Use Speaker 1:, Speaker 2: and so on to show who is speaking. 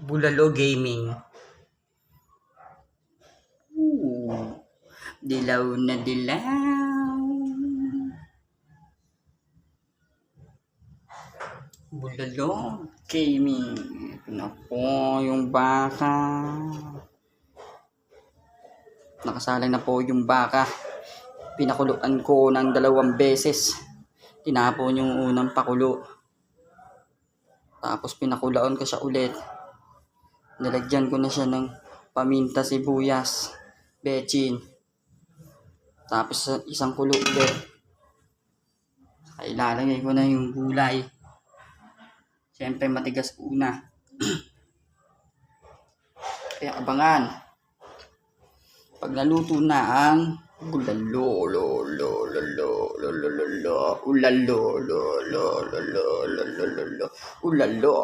Speaker 1: Bulalo Gaming. Dilaw na dilaw. Bulalo Gaming. Naku, yung baka. Nakasalay na po yung baka. Pinakuluan ko ng 2 beses. Tinapon yung unang pakulo. Tapos pinakulaon ko siya ulit. Nalagyan ko na siya ng paminta, sibuyas, bechin. Tapos isang kulo ulit. Saka ilalagay ko na yung gulay. Siyempre matigas una. Kaya abangan. Pag naluto na ang ulalo, ulalo.